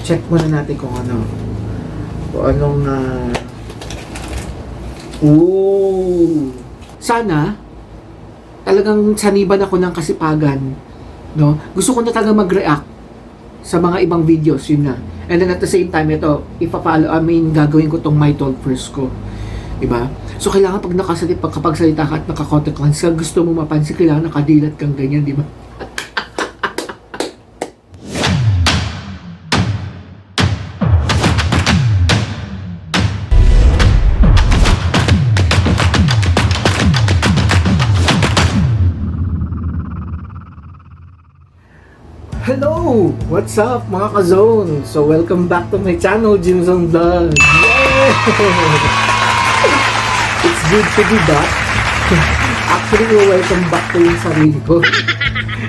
check muna natin kung ano. Kung anong sana talagang saniban ako ng kasipagan, no? Gusto ko na talaga mag-react sa mga ibang videos, yun na. And then at the same time, ito, gagawin ko tong my 12 first ko. Diba? So, kailangan pag kapag salita ka at naka-contact lens ka, gusto mo mapansin, kailangan nakadilat kang ganyan, diba? Hello! What's up mga ka-zone? So welcome back to my channel, Jimzone Vlog. Yay! It's good to be back. Actually, welcome back to yung sarili ko.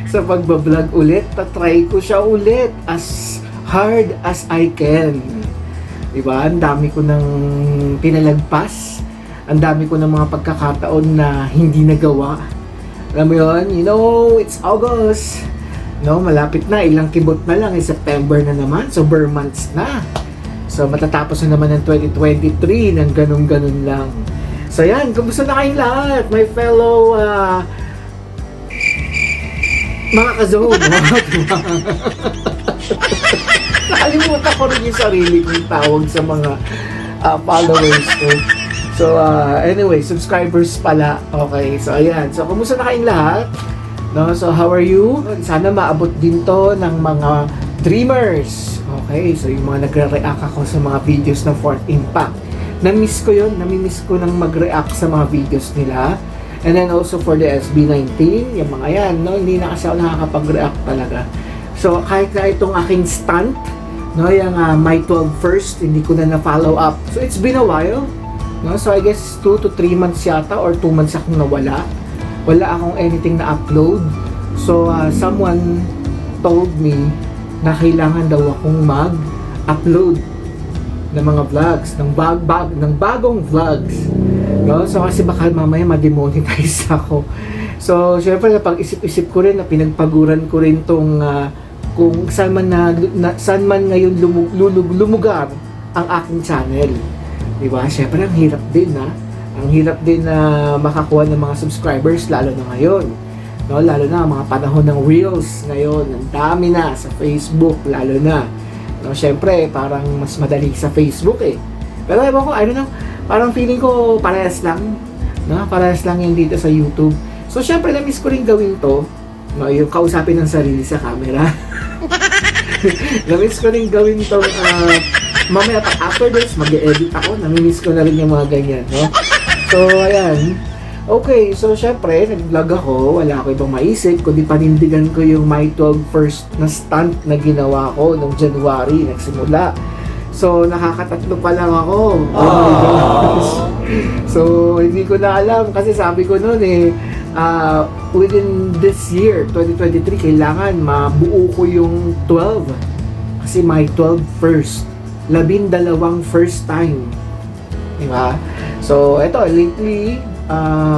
Sa pagbablog ulit, tatry ko siya ulit as hard as I can. Diba? Ang dami ko nang pinalagpas. Ang dami ko ng mga pagkakataon na hindi nagawa. Alam mo yun? You know, it's August. No, malapit na, ilang kibot na lang, September na naman, so bare months na. So matatapos na naman ng 2023 ng ganun-ganun lang. So yan, kumusta na kayong lahat? My fellow mga ka-zone. Nakalimutan ko rin yung sarili kong tawag sa mga followers ko. So anyway, subscribers pala. Okay, so ayan. So kumusta na kayong lahat? No, so how are you? Sana maabot din to ng mga dreamers. Okay, so yung mga nagre-react ako sa mga videos ng Fourth Impact. Na-miss ko yun, nami-miss ko nang mag-react sa mga videos nila. And then also for the SB19, yung mga yan, no, hindi na kasi ako nakakapag-react talaga. So kahit na itong aking stunt, no, yung my 12 first, hindi ko na na-follow up. So it's been a while, no, so I guess 2 to 3 months yata or 2 months akong nawala. Wala akong anything na upload. So, someone told me na kailangan daw akong mag-upload ng mga vlogs, ng bagong vlogs. No? So, kasi baka mamaya ma-demonetize ako. So, syempre, napag-isip-isip ko rin, na pinagpaguran ko rin tong kung saan man ngayon lumugar ang aking channel. Diba? Syempre, ang hirap din, Ang hirap din na makakuha ng mga subscribers, lalo na ngayon. No, lalo na mga panahon ng Reels ngayon, ang dami na sa Facebook, lalo na. No, syempre, parang mas madali sa Facebook eh. Pero ewan ko, I don't know, parang feeling ko parehas lang. No? Parehas lang yung dito sa YouTube. So, syempre, na-miss ko rin gawin to. No, yung kausapin ng sarili sa camera. Na-miss ko rin gawin to. Mamaya after this, mag-e-edit ako. Nami-miss ko na rin yung mga ganyan. No? So, ayan. Okay, so syempre, nag-vlog ako. Wala ako ibang maisip, kundi panindigan ko yung my 12 first na stunt na ginawa ko nung January, nagsimula. So, nakakatatlo pa lang ako. Oh my gosh. So, hindi ko na alam. Kasi sabi ko noon within this year, 2023, kailangan mabuo ko yung 12. Kasi my 12 first. 12 first time. Diba? So, eto, lately,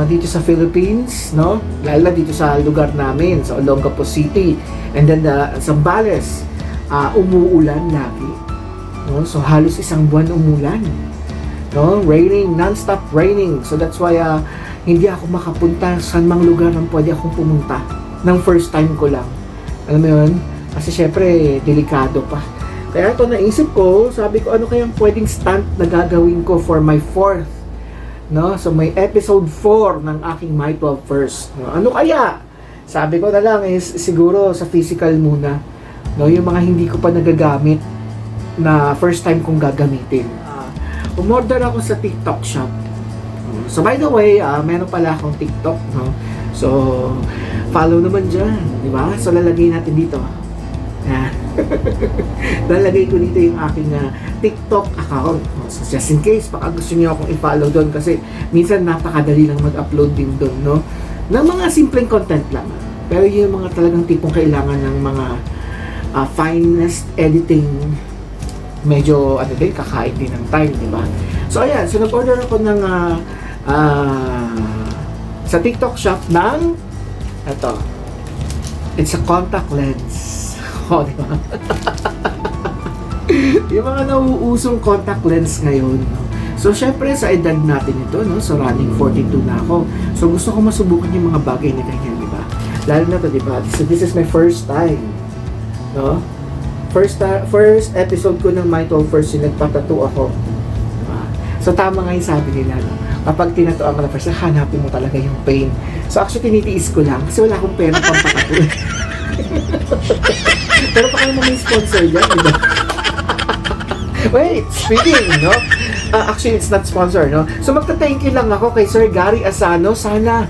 dito sa Philippines, no? Lalo dito sa lugar namin, sa Olongapo City. And then, Zambales, umuulan lagi. No? So, halos isang buwan umulan. No? Raining, non-stop raining. So, that's why, hindi ako makapunta sa mang lugar na pwede akong pumunta ng first time ko lang. Alam mo yun? Kasi, syempre, delikado pa. Kaya ito naisip ko, sabi ko ano kayang pwedeng stunt na gagawin ko for my 4th. No? So may episode 4 ng aking My 12 First. No? Ano kaya? Sabi ko na lang is siguro sa physical muna. No? Yung mga hindi ko pa nagagamit na first time kong gagamitin. Umorder ako sa TikTok shop. So by the way, meron pala akong TikTok. No? So follow naman dyan. Diba? So lalagay natin dito. Lalagay ko dito yung aking TikTok account. So just in case, baka gusto niyo akong i-follow doon kasi minsan napakadali lang mag-upload din doon, no? Ng mga simpleng content lang. Pero yung mga talagang tipong kailangan ng mga finest editing, medyo din, kakain din ng time, di ba? So ayan, so nag-order ako ng sa TikTok shop ng ito. It's a contact lens. Oh, di ba? Yung mga nauusong contact lens ngayon, no? So, syempre, sa edad natin ito, no? So, running 42 na ako. So, gusto ko masubukan yung mga bagay na ganyan, di ba? Lalo na to, di ba? So, this is my first time, no? First episode ko ng My Talk First, yung nagpatattoo ako. Diba? So, tama nga yung sabi nila, no? Kapag tinatuan ka na first, hanapin mo talaga yung pain. So, actually, tinitiis ko lang kasi wala akong pera pang patattoo. Pero baka naman may sponsor dyan, di ba? Wait, speaking, no? Actually, it's not sponsor, no? So, magta-thank you lang ako kay Sir Gary Asano. Sana,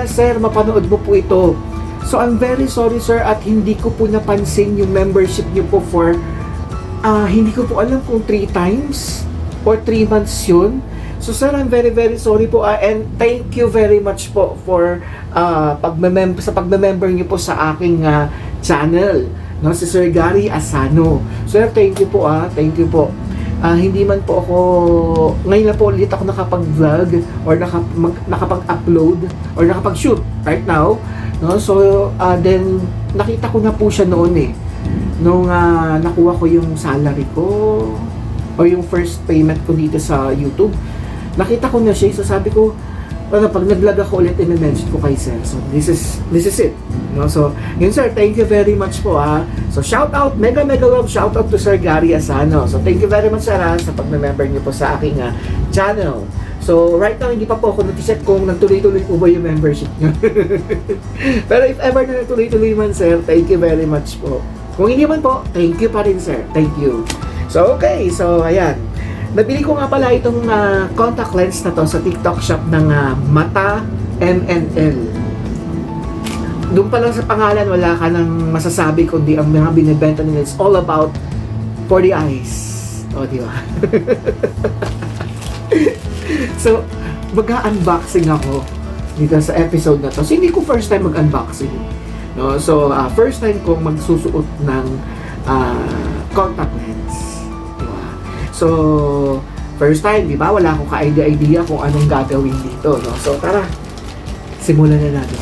sir, mapanood mo po ito. So, I'm very sorry, sir, at hindi ko po napansin yung membership niyo po for, hindi ko po alam kung 3 times or 3 months yun. So, sir, I'm very, very sorry po. And thank you very much po for pagme-member niyo po sa aking channel. No, si Sir Gary Asano. Sir, thank you po. Thank you po. Hindi man po ako, ngayon na po ulit ako nakapag-vlog or nakapag-upload or nakapag-shoot right now. No? So, then, nakita ko na po siya noon nung nakuha ko yung salary ko or yung first payment ko dito sa YouTube. Nakita ko na siya, so sabi ko, pag nag-vlog ako ulit, i-mention ko kay Sir. So, this is it. No? So, yun sir, thank you very much po So, shout out, mega love, shout out to Sir Gary Asano. So, thank you very much sir sa pag-member niyo po sa aking channel. So, right now, hindi pa po ako nag-check kung nagtuloy-tuloy po ba yung membership niyo. Pero if ever na nagtuloy-tuloy man sir, thank you very much po. Kung hindi man po, thank you pa rin sir. Thank you. So, okay. So, ayan. Nabili ko nga pala itong contact lens na to sa TikTok shop ng Mata MNL. Doon pa lang sa pangalan, wala ka nang masasabi kundi ang mga binibenta nila is all about for the eyes. O, di ba? So, mag-unboxing ako dito sa episode na to. So, hindi ko first time mag-unboxing. No? So, first time kong magsusuot ng contact lens. So, first time, di ba? Wala akong ka-idea kung anong gagawin dito, no? So, tara, simulan na natin.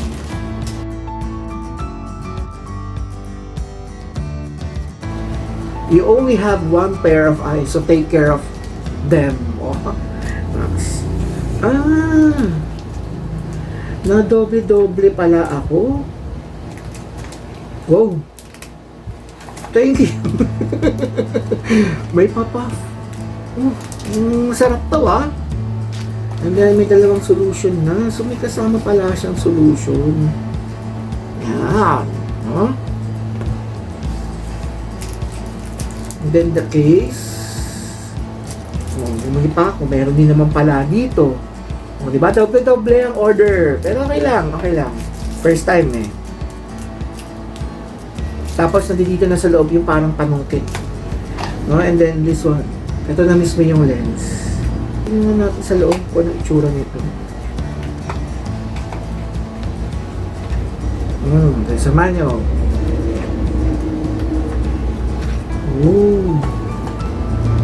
You only have one pair of eyes, so take care of them. Oh, Max. Na doble-doble pala ako. Wow. Thank you. May papaf. Sarap to And then may dalawang solution na. So may kasama pala siyang solution. Yan. And then the case. Bumili pa ako. Meron din naman pala dito. Diba? Doble-doble ang order. Pero okay lang. First time Tapos nandito na sa loob yung parang panungkit. No? And then this one. Ito na mismo yung lens. Tingnan natin sa loob kung anong itsura nito. There's a manual. Ooh.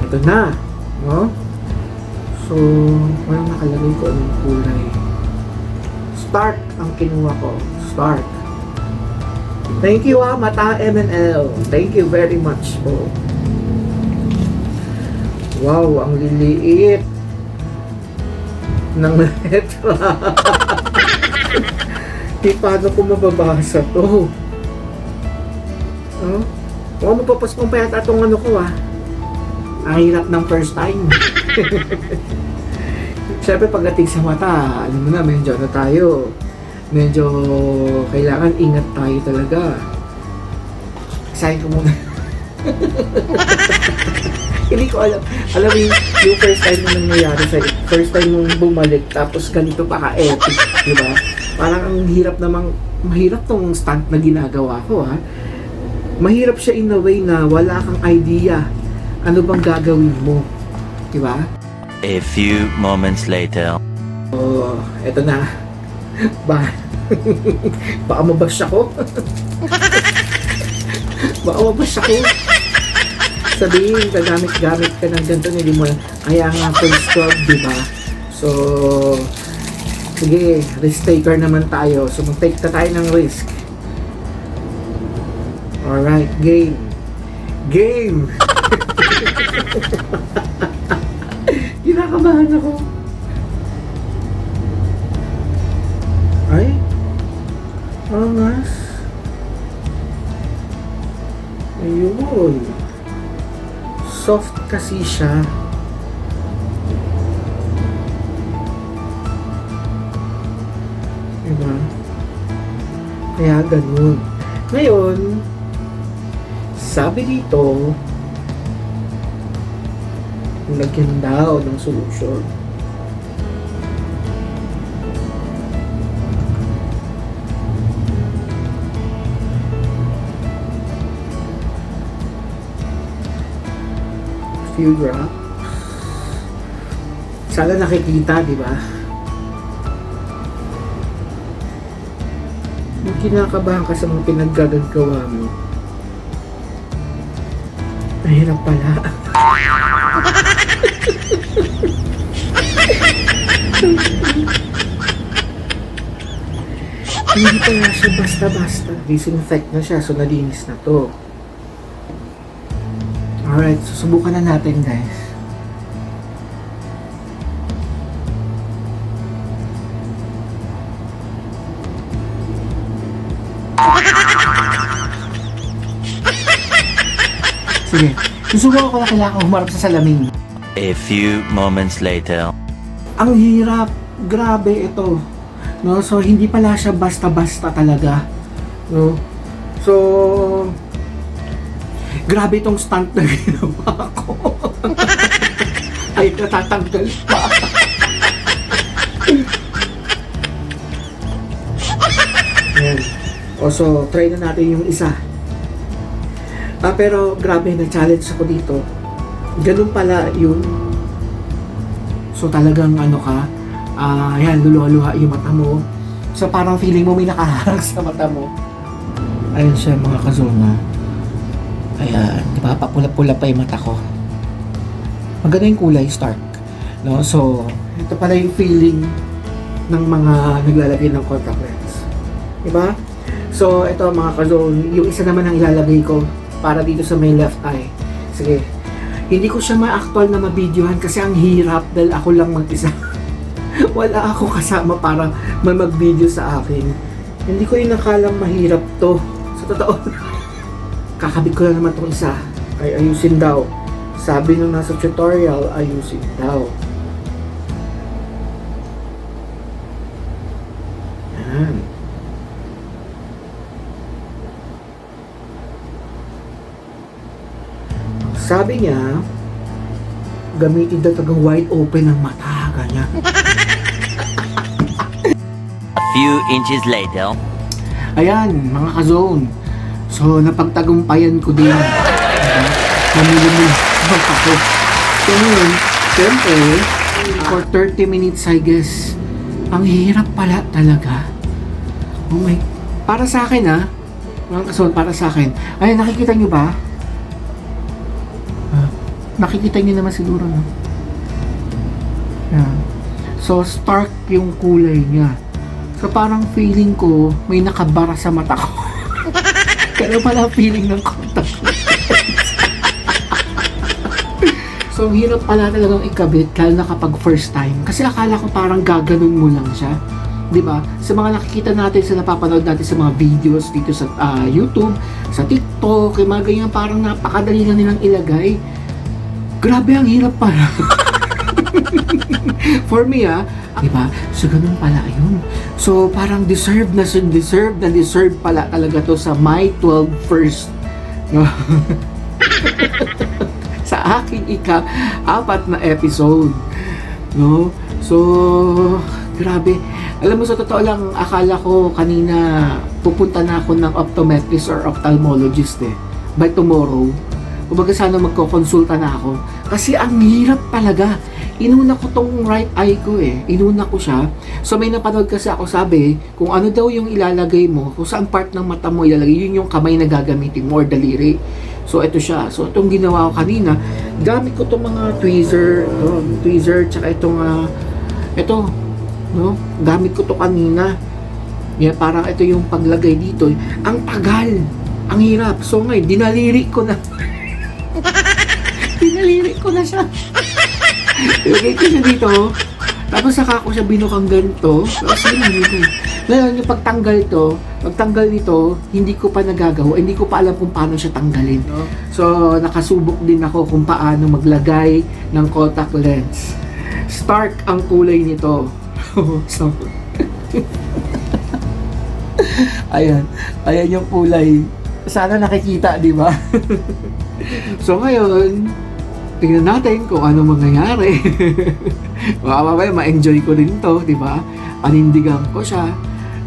Ito na. No? So, walang nakalagay ko anong kulay. Start ang kinuha ko. Start. Thank you Mata MNL. Thank you very much po. Wow, ang liliit ng letra. Di paano ko mababasa to? Kung mapapaspong pa yata itong ano ko Ang hirap ng first time. Siyempre pagdating sa mata, alam mo na, medyo medyo kailangan ingat tayo talaga. Sign ko muna. Hindi ko alam. Alam mo yung first time na nangyayari sa'yo. First time mong bumalik tapos ganito pa ka-epic. Diba? Parang ang hirap namang, mahirap tong stunt na ginagawa ko Mahirap siya in a way na wala kang idea ano bang gagawin mo. Diba? A few moments later. Oh, eto na. Baka mabash ako. Baka mabash ako. Sabihin, gagamit-gamit ka ng ganito, hindi mo kaya nga first job, di ba? So, sige, risk taker naman tayo. So, mag-take na tayo ng risk. Alright, game. Kinakabahan ako. Ay, angas. Ayun. Soft kasi siya. Diba? Kaya ganun. Ngayon, sabi dito, lagyan daw ng solution. Few drops. Sana nakikita, di ba? Yung kinakabahan ka sa mga pinaggagawa mo. Mahirap pala. Hindi pala siya basta-basta. Disinfect na siya, so nalinis na to. Alright, susubukan na natin, guys. Sige, susubukan ko na kailangan humarap sa salamin. A few moments later. Ang hirap, grabe ito. No, so hindi pala siya basta-basta talaga. No. So grabe itong stunt na ginawa ko. Ay, natatanggal pa. Ayan. O, so, try na natin yung isa. Pero grabe, na-challenge ako dito. Ganun pala yun. So, talagang ano ka, ayan, luluha-luha yung mata mo. So, parang feeling mo may nakaharang sa mata mo. Ayan siya, mga kazona. Ayan, di ba? Papula-pula pa yung mata ko. Maganda yung kulay, stark. No? So, ito pala yung feeling ng mga naglalagay ng contact lens. Di ba? So, ito mga kazone, yung isa naman ang ilalagay ko para dito sa may left eye. Sige. Hindi ko siya ma-actual na mabidyohan kasi ang hirap dahil ako lang mag-isa. Wala ako kasama para mag-video sa akin. Hindi ko yung nakalang mahirap to. Sa totoo. Kakabit ko na naman itong isa. Ay ayusin daw. Sabi nung nasa tutorial, ayusin daw. Yan. Sabi niya, gamitin daw tagang wide open ang mata. Ganyan. A few inches later. Ayan, mga ka-zone. So, napagtagumpayan ko din. Namili-mili ako. So, ngayon, siyempre, for 30 minutes, I guess, ang hirap pala talaga. Oh my, para sa akin mga ka-zone, para sa akin. Ayan, nakikita nyo ba? Nakikita nyo naman siguro, no? Ayan. So, stark yung kulay niya. So, parang feeling ko, may nakabara sa mata ko. Kaya pala feeling ng contact lens. So, ang hirap pala talagang ikabit, lalo na kapag first time. Kasi akala ko parang gaganon mo lang siya. Diba? Sa mga nakikita natin, sa napapanood natin sa mga videos dito sa YouTube, sa TikTok, yung mga ganyan, parang napakadali na nilang ilagay. Grabe, ang hirap pala. For me, diba? So, ganun pala yun. So, parang deserve pala talaga to sa my 12 first. No? Sa aking ika-4 na episode. No? So, grabe. Alam mo, sa totoo lang, akala ko kanina pupunta na ako ng optometrist or ophthalmologist by tomorrow. Kumbaga sana magko-consulta na ako. Kasi ang hirap talaga. Inuna ko tong right eye ko Inuna ko siya. So may napanood kasi ako, sabi, kung ano daw yung ilalagay mo, kung saan part ng mata mo ilalagay, yun yung kamay na gagamitin mo or daliri. So ito siya. So itong ginawa ko kanina, gamit ko tong mga tweezer, tsaka itong, ito, no? Gamit ko to kanina. Yan, parang ito yung paglagay dito. Ang tagal. Ang hirap. So ngayon, dinaliri ko na. Pinaliri ko na siya. Ilagay ko siya dito. Tapos saka ko siya binukang ganito. Tapos yun, dito. Ngayon, yung pagtanggal nito, hindi ko pa nagagawa. Hindi ko pa alam kung paano siya tanggalin. No? So, nakasubok din ako kung paano maglagay ng contact lens. Stark ang kulay nito. So, ayan yung kulay. Sana nakikita, di ba? So, ngayon, tingnan natin kung ano mangyayari. Baka mamaya ma-enjoy ko din to, di ba? Panindigan ko siya.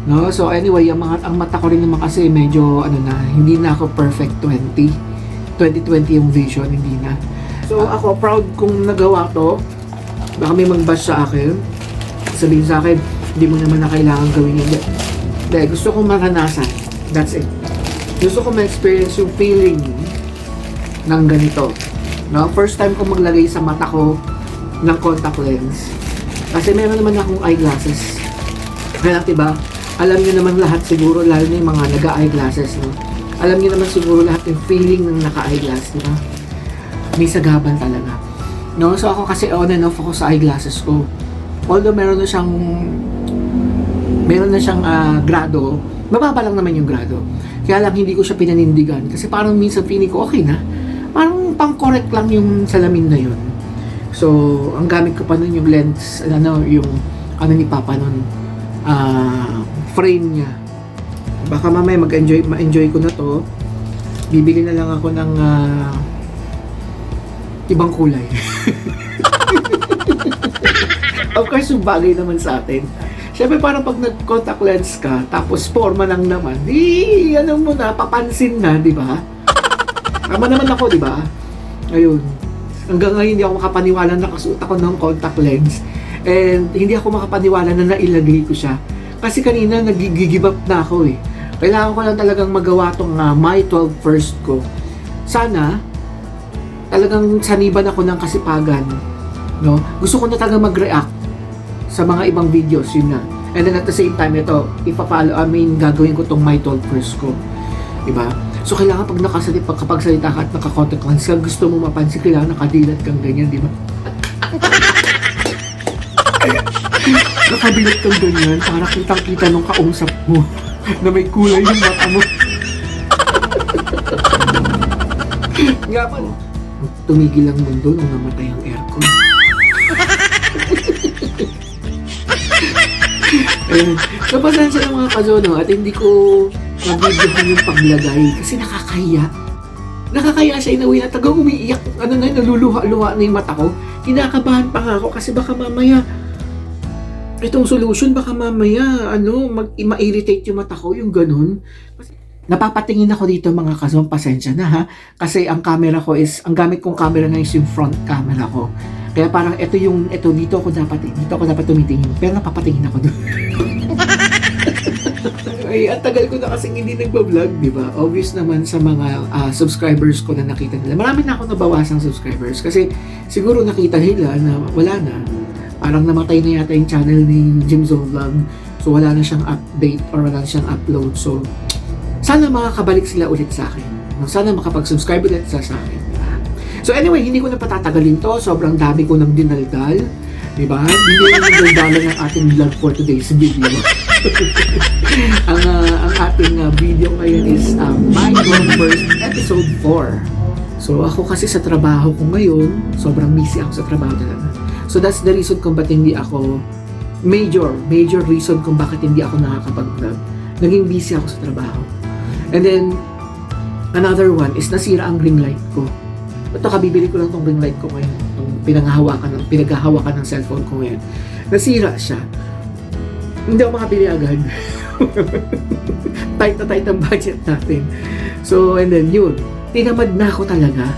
No? So anyway, ang mata ko rin naman kasi medyo hindi na ako perfect 2020 yung vision, hindi na. So ako proud kung nagawa to. Baka may mag-bash sa akin. Sabihin sa akin, hindi mo naman na kailangan gawin yun. Hindi, gusto kong maranasan. That's it. Gusto ko ma-experience yung feeling ng ganito. No? First time ko maglagay sa mata ko ng contact lens. Kasi meron naman akong eyeglasses. Kaya diba, alam niyo naman lahat siguro, lalo na yung mga nag-eyeglasses, no? Alam niyo naman siguro lahat yung feeling ng naka-eyeglass, diba? May sagaban talaga. No? So ako kasi on and off ako sa eyeglasses ko. Although meron na siyang grado, mababa lang naman yung grado. Kaya lang hindi ko siya pinanindigan. Kasi parang minsan feeling ko okay na. Parang pang-correct lang yung salamin na yun. So, ang gamit ko pa nun yung lens, yung ni Papa nun, frame niya. Baka mamaya ma-enjoy ko na to. Bibili na lang ako ng ibang kulay. Of course, yung bagay naman sa atin. Siyempre, parang pag nag-contact lens ka, tapos forma lang naman, papansin na, di ba? Tama naman ako, di ba? Ayun. Hanggang ngayon, hindi ako makapaniwala na nakasuot ako ng contact lens. And hindi ako makapaniwala na nailagay ko siya. Kasi kanina, nag-give up na ako eh. Kailangan ko lang talagang magawa tong My 12 first ko. Sana, talagang saniban ako ng kasipagan. No? Gusto ko na talagang mag-react sa mga ibang videos, yun na. And then at the same time, ito, gagawin ko tong My 12 first ko. Diba? So, kailangan kapag salita ka at naka-contact lens ka, gusto mo mapansin, kailangan nakadilat kang ganyan, di ba? Nakadilat kang ganyan, para kitang-kita nung kausap mo na may kulay yung mata mo. Nga pa, tumigil ang mundo nung namatay ang aircon. Ayun. So, pasensya ng mga kazono at hindi ko nabibigyan yung paglagay kasi nakakahiya. Nakakahiya siya inawi na tagang umiiyak. Naluluha-luha na yung mata ko. Kinakabahan pa nga ako kasi baka mamaya itong solution, baka mamaya ma-irritate yung mata ko, yung ganun. Napapatingin ako dito mga kazono, pasensya na ha. Kasi ang camera ko ang gamit kong camera na is yung front camera ko. Kaya parang dito ako dapat tumitingin. Pero napapatingin ako doon. Ay, at tagal ko na kasing hindi nagbablog, di ba? Obvious naman sa mga subscribers ko na nakita nila. Marami na ako nabawasang subscribers kasi siguro nakita nila na wala na. Parang namatay na yata yung channel ni Jimzo Vlog. So wala na siyang update or wala na siyang upload. So sana makakabalik sila ulit sa akin. Sana makapag-subscribe ulit sa akin. So anyway, hindi ko na patatagalin to. Sobrang dami ko nang dinaldal. Diba? Hindi na dinaldalan ng ating vlog for today's video. ang ating video ngayon is My 12 First Episode 4. So ako kasi sa trabaho ko ngayon, sobrang busy ako sa trabaho talaga. So that's the reason kung ba't hindi ako, major reason kung bakit hindi ako nakakapag-vlog. Naging busy ako sa trabaho. And then, another one is nasira ang ring light ko. Ito, kabibili ko lang tong ring light ko ngayon. Itong pinaghahawakan ng cellphone ko ngayon. Nasira siya. Hindi ako makabili agad. Tight na tight ang budget natin. So, and then yun. Tinamad na ako talaga.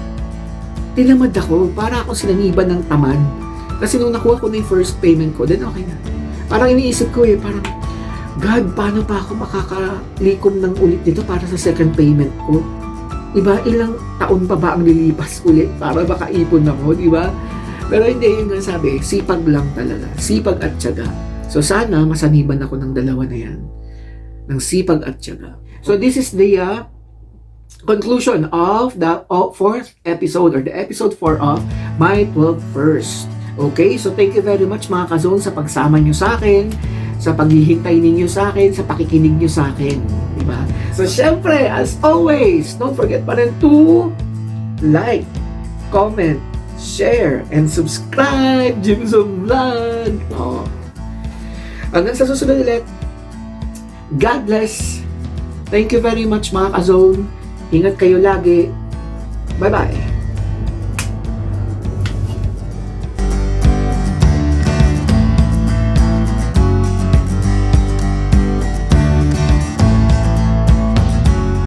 Tinamad ako. Para ako sinangiban ng tamad. Kasi nung nakuha ko na yung first payment ko, then okay na. Parang iniisip ko parang, God, paano pa ako makakalikom ng ulit dito para sa second payment ko? Diba, ilang taon pa ba ang lilipas ulit para makaipon ako, diba? Pero hindi, yun nga sabi, sipag lang talaga. Sipag at tiyaga. So sana masaniban ako ng dalawa na yan. Ng sipag at tiyaga. So this is the conclusion of the fourth episode or the episode 4 of My 12 First. Okay, so thank you very much mga ka-zone sa pagsama nyo sa akin, sa paghihintay ninyo sa akin, sa pakikinig nyo sa akin. Diba? So syempre, as always, don't forget pa rin to like, comment, share, and subscribe, Jimson Vlog. Oh. Hanggang sa susunod ulit, God bless. Thank you very much mga ka-zone. Ingat kayo lagi. Bye-bye.